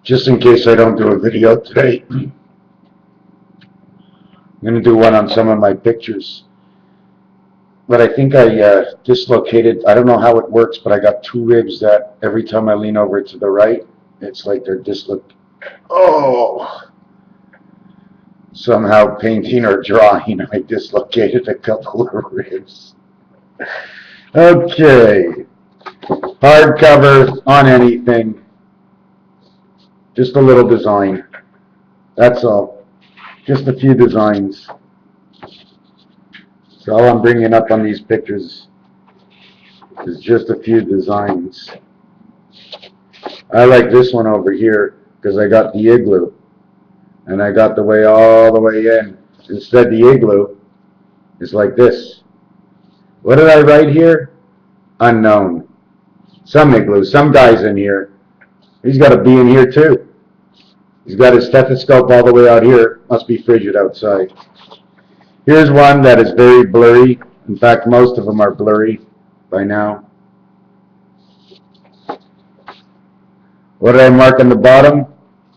Just in case I don't do a video today, I'm going to do one on some of my pictures. But I think I dislocated, I don't know how it works, but I got two ribs that every time I lean over to the right, it's like they're dislocated. Oh! Somehow painting or drawing, I dislocated a couple of ribs. Okay. Hardcover on anything. Just a little design. That's all. Just a few designs. So all I'm bringing up on these pictures is just a few designs. I like this one over here because I got the igloo. And I got the way all the way in. Instead, the igloo is like this. What did I write here? Unknown. Some igloo, some guy's in here. He's got to be in here too. He's got his stethoscope all the way out here. Must be frigid outside. Here's one that is very blurry. In fact, most of them are blurry by now. What did I mark on the bottom?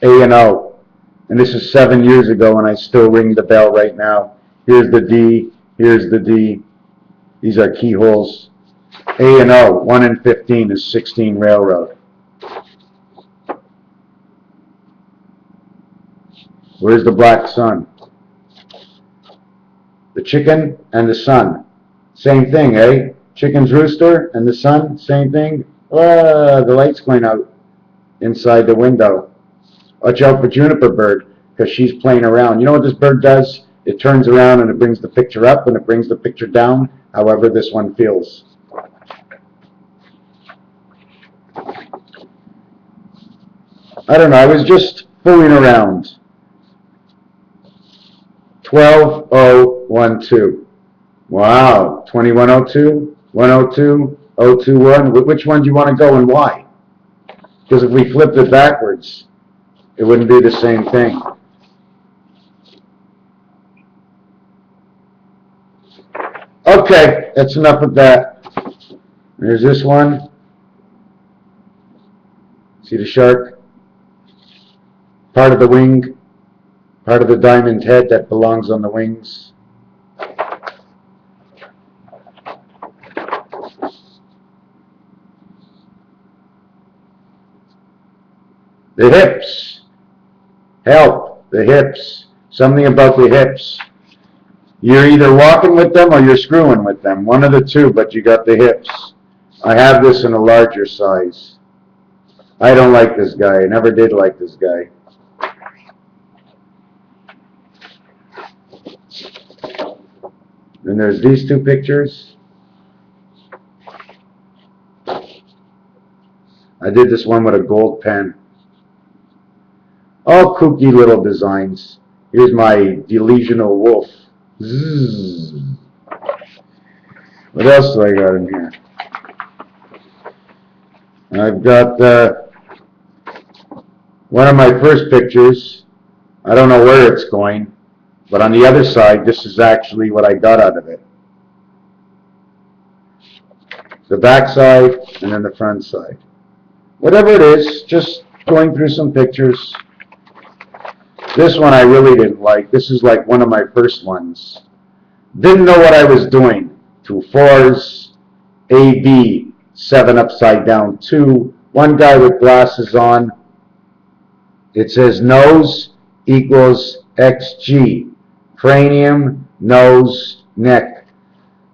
A and O. And this is 7 years ago, and I still ring the bell right now. Here's the D. Here's the D. These are keyholes. A and O. 1 in 15 is 16 railroad. Where's the black sun? The chicken and the sun. Same thing, eh? Chicken's rooster and the sun, same thing. The light's going out inside the window. Watch out for Juniper Bird, because she's playing around. You know what this bird does? It turns around and it brings the picture up and it brings the picture down, however this one feels. I don't know, I was just fooling around. 12012. Wow, 2102, 102, 021. Which one do you want to go and why? Because if we flipped it backwards, it wouldn't be the same thing. Okay, that's enough of that. There's this one. See the shark? Part of the wing, part of the diamond head that belongs on the wings. The hips. Help, the hips. Something about the hips. You're either walking with them or you're screwing with them. One of the two, but you got the hips. I have this in a larger size. I don't like this guy. I never did like this guy. Then there's these two pictures. I did this one with a gold pen. All kooky little designs. Here's my delusional wolf. Zzz. What else do I got in here? I've got one of my first pictures. I don't know where it's going, but on the other side, this is actually what I got out of it. The back side and then the front side. Whatever it is, just going through some pictures. This one I really didn't like. This is like one of my first ones. Didn't know what I was doing. 2 4s, A, B, 7 upside down 2. One guy with glasses on. It says nose equals XG. Cranium, nose, neck.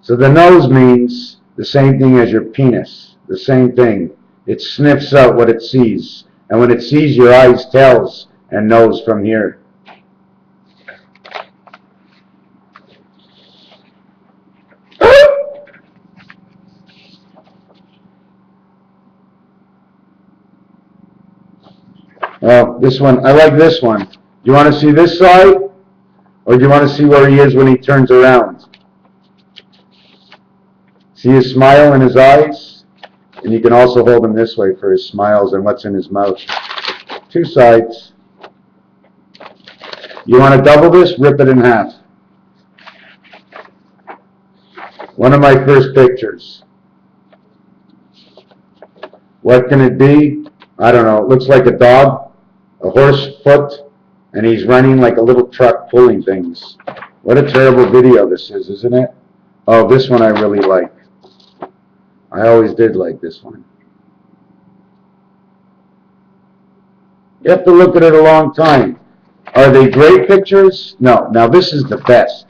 So the nose means the same thing as your penis. The same thing. It sniffs out what it sees. And when it sees your eyes tells and knows from here. Well, this one, I like this one. Do you want to see this side? Or do you want to see where he is when he turns around? See his smile in his eyes? And you can also hold him this way for his smiles and what's in his mouth. 2 sides. You want to double this? Rip it in half. One of my first pictures. What can it be? I don't know. It looks like a dog. a horse foot, and he's running like a little truck pulling things. What a terrible video this is, isn't it? Oh, this one I really like. I always did like this one. You have to look at it a long time. Are they great pictures? No. Now this is the best.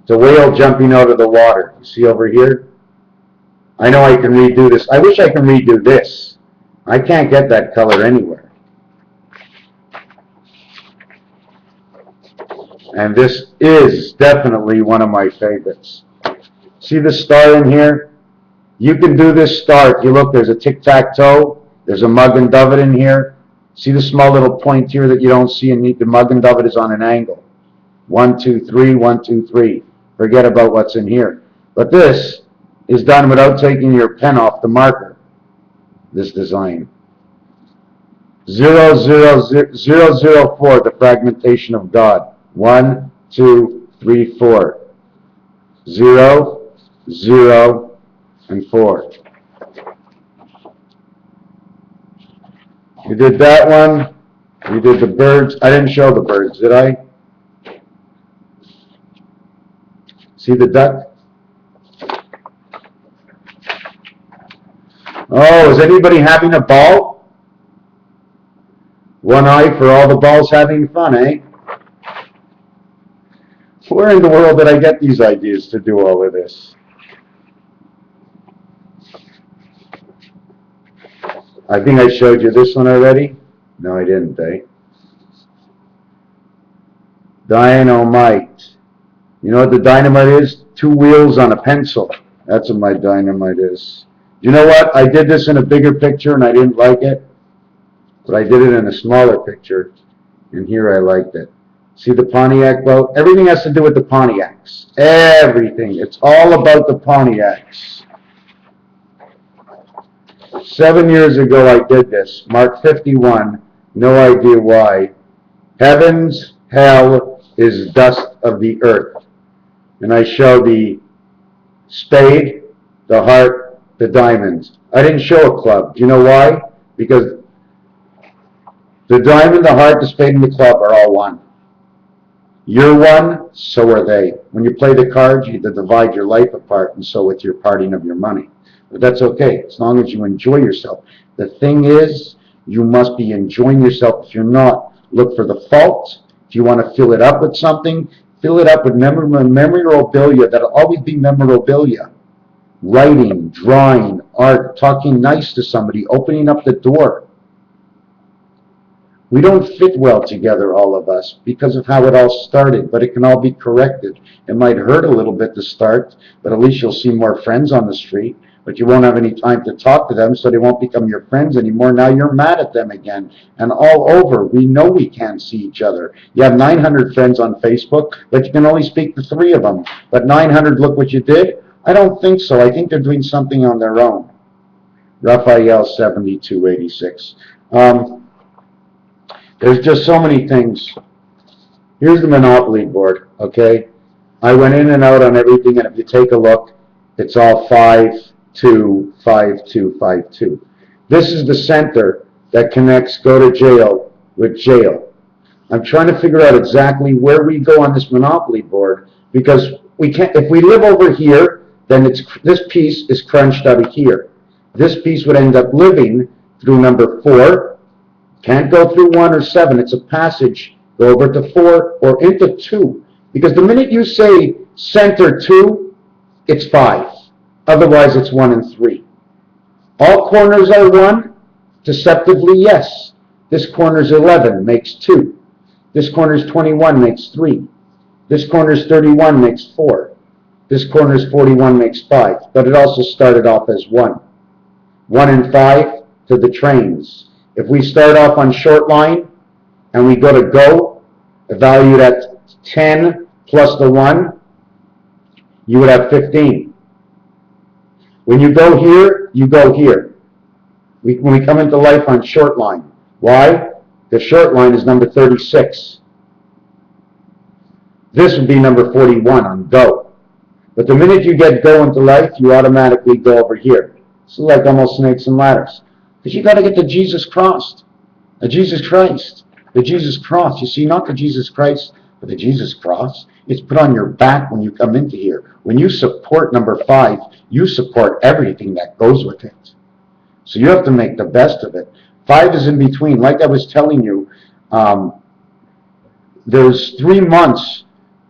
It's a whale jumping out of the water. You see over here? I know I can redo this. I wish I can redo this. I can't get that color anywhere. And this is definitely one of my favorites. See the star in here? You can do this star. If you look, there's a tic-tac-toe. There's a mug and dove in here. See the small little point here that you don't see, and the mug and dove is on an angle. 1, 2, 3, 1, 2, 3. Forget about what's in here. But this is done without taking your pen off the marker, this design. 0, 0, 0, 0, 0, 4, the fragmentation of God. 1, 2, 3, 4. 0, 0, and 4. You did that one. You did the birds. I didn't show the birds, did I? See the duck? Oh, is anybody having a ball? One eye for all the balls having fun, eh? Where in the world did I get these ideas to do all of this? I think I showed you this one already. No, I didn't, eh? Dynamite. You know what the dynamite is? 2 wheels on a pencil. That's what my dynamite is. You know what? I did this in a bigger picture and I didn't like it. But I did it in a smaller picture. And here I liked it. See the Pontiac boat? Everything has to do with the Pontiacs. Everything. It's all about the Pontiacs. 7 years ago I did this. Mark 51. No idea why. Heavens, hell is dust of the earth. And I show the spade, the heart, the diamonds. I didn't show a club. Do you know why? Because the diamond, the heart, the spade, and the club are all one. You're one, so are they. When you play the cards, you divide your life apart, and so with your parting of your money. But that's okay, as long as you enjoy yourself. The thing is, you must be enjoying yourself. If you're not, look for the fault. If you want to fill it up with something, fill it up with memorabilia. That'll always be memorabilia. Writing, drawing, art, talking nice to somebody, opening up the door. We don't fit well together, all of us, because of how it all started, but it can all be corrected. It might hurt a little bit to start, but at least you'll see more friends on the street, but you won't have any time to talk to them, so they won't become your friends anymore. Now you're mad at them again. And all over, we know we can't see each other. You have 900 friends on Facebook, but you can only speak to 3 of them. But 900, look what you did? I don't think so. I think they're doing something on their own. Raphael 7286. There's just so many things. Here's the Monopoly board, okay? I went in and out on everything, and if you take a look, it's all 5, 2, 5, 2, 5, 2. This is the center that connects go to jail with jail. I'm trying to figure out exactly where we go on this Monopoly board, because we can't. If we live over here, then this piece is crunched out of here. This piece would end up living through number 4. Can't go through 1 or 7. It's a passage. Go over to 4 or into 2. Because the minute you say center 2, it's 5. Otherwise, it's 1 and 3. All corners are 1? Deceptively, yes. This corner's 11, makes 2. This corner's 21, makes 3. This corner's 31, makes 4. This corner's 41, makes 5. But it also started off as 1. 1 and 5 to the trains. If we start off on short line and we go to go, valued at 10 plus the 1, you would have 15. When you go here, you go here. When we come into life on short line. Why? The short line is number 36. This would be number 41 on go. But the minute you get go into life, you automatically go over here. It's like almost snakes and ladders. Because you got to get the Jesus cross, the Jesus Christ, the Jesus cross. You see, not the Jesus Christ, but the Jesus cross. It's put on your back when you come into here. When you support number 5, you support everything that goes with it. So you have to make the best of it. 5 is in between. Like I was telling you, there's 3 months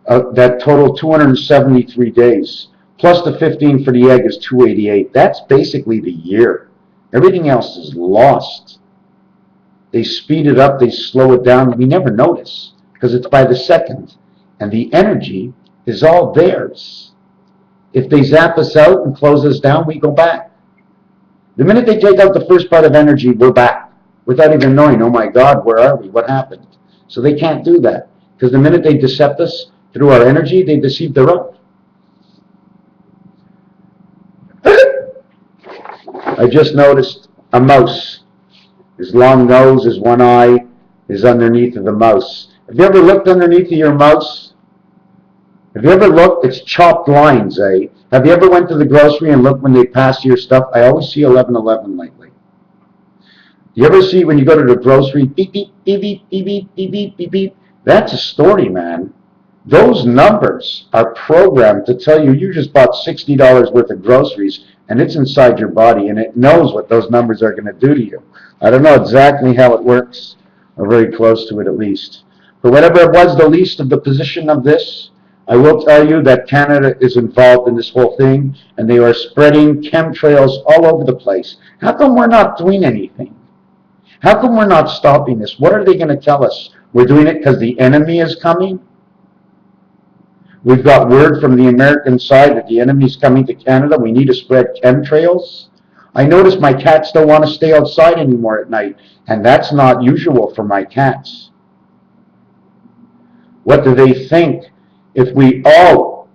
that total 273 days. Plus the 15 for the egg is 288. That's basically the year. Everything else is lost. They speed it up, they slow it down. We never notice because it's by the second. And the energy is all theirs. If they zap us out and close us down, we go back. The minute they take out the first part of energy, we're back. Without even knowing, oh my God, where are we? What happened? So they can't do that. Because the minute they decept us through our energy, they deceive their own. I just noticed a mouse. His long nose, his one eye is underneath of the mouse. Have you ever looked underneath of your mouse? Have you ever looked? It's chopped lines, eh? Have you ever went to the grocery and looked when they pass your stuff? I always see 1111 lately. You ever see when you go to the grocery, beep, beep, beep, beep, beep, beep, beep, beep, beep, beep? That's a story, man. Those numbers are programmed to tell you you just bought $60 worth of groceries and it's inside your body and it knows what those numbers are going to do to you. I don't know exactly how it works, or very close to it at least. But whatever it was, the least of the position of this, I will tell you that Canada is involved in this whole thing and they are spreading chemtrails all over the place. How come we're not doing anything? How come we're not stopping this? What are they going to tell us? We're doing it because the enemy is coming? We've got word from the American side that the enemy's coming to Canada. We need to spread chemtrails. I notice my cats don't want to stay outside anymore at night, and that's not usual for my cats. What do they think? If we all,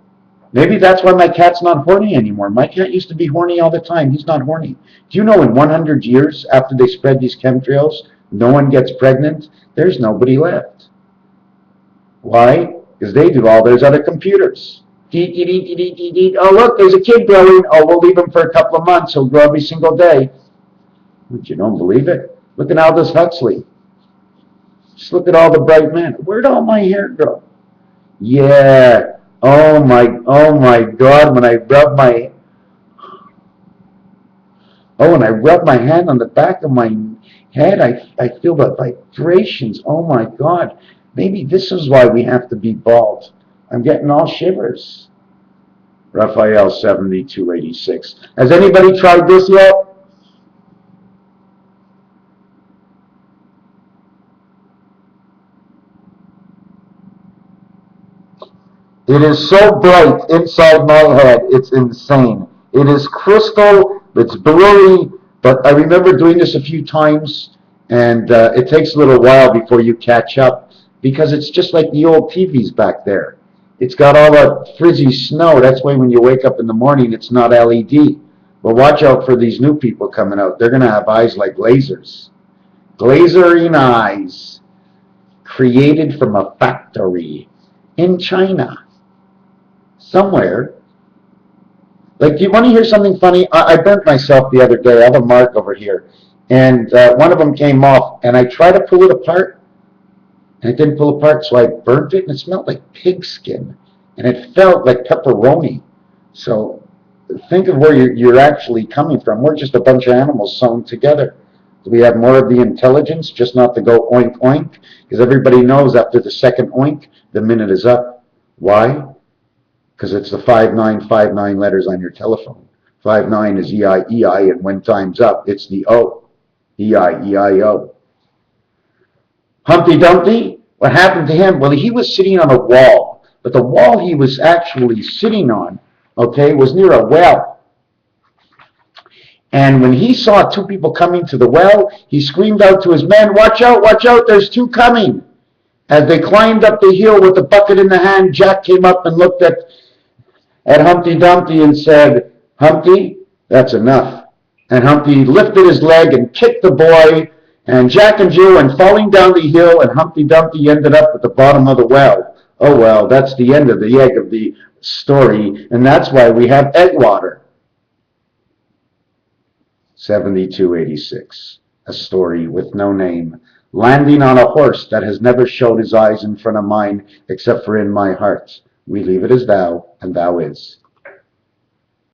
maybe that's why my cat's not horny anymore. My cat used to be horny all the time. He's not horny. Do you know in 100 years after they spread these chemtrails, no one gets pregnant? There's nobody left. Why? Because they do all theirs out of computers. Oh, look, there's a kid growing. Oh, we'll leave him for a couple of months. He'll grow every single day. But you don't believe it? Look at Aldous Huxley. Just look at all the bright men. Where'd all my hair grow? Yeah. Oh my God, when I rub my hand on the back of my head, I feel the vibrations. Oh my God. Maybe this is why we have to be bald. I'm getting all shivers. Raphael 7286. Has anybody tried this yet? It is so bright inside my head, it's insane. It is crystal, it's blurry, but I remember doing this a few times, and it takes a little while before you catch up, because it's just like the old TVs back there. It's got all that frizzy snow. That's why when you wake up in the morning, it's not LED. But watch out for these new people coming out. They're going to have eyes like lasers. Glazering eyes, created from a factory in China. Somewhere. Like, do you want to hear something funny? I burnt myself the other day. I have a mark over here. And one of them came off, and I tried to pull it apart, and it didn't pull apart, so I burnt it, and it smelled like pig skin, and it felt like pepperoni. So think of where you're actually coming from. We're just a bunch of animals sewn together. Do we have more of the intelligence, just not to go oink, oink? Because everybody knows after the second oink, the minute is up. Why? Because it's the 5959 letters on your telephone. 59 is E-I-E-I, and when time's up, it's the O. E-I-E-I-O. Humpty Dumpty, what happened to him? Well, he was sitting on a wall, but the wall he was actually sitting on, okay, was near a well. And when he saw 2 people coming to the well, he screamed out to his men, watch out, there's 2 coming. As they climbed up the hill with the bucket in the hand, Jack came up and looked at Humpty Dumpty and said, Humpty, that's enough. And Humpty lifted his leg and kicked the boy, and Jack and Jill went falling down the hill, and Humpty Dumpty ended up at the bottom of the well. Oh well, that's the end of the egg of the story, and that's why we have egg water. 7286. A story with no name. Landing on a horse that has never showed his eyes in front of mine except for in my heart. We leave it as thou, and thou is.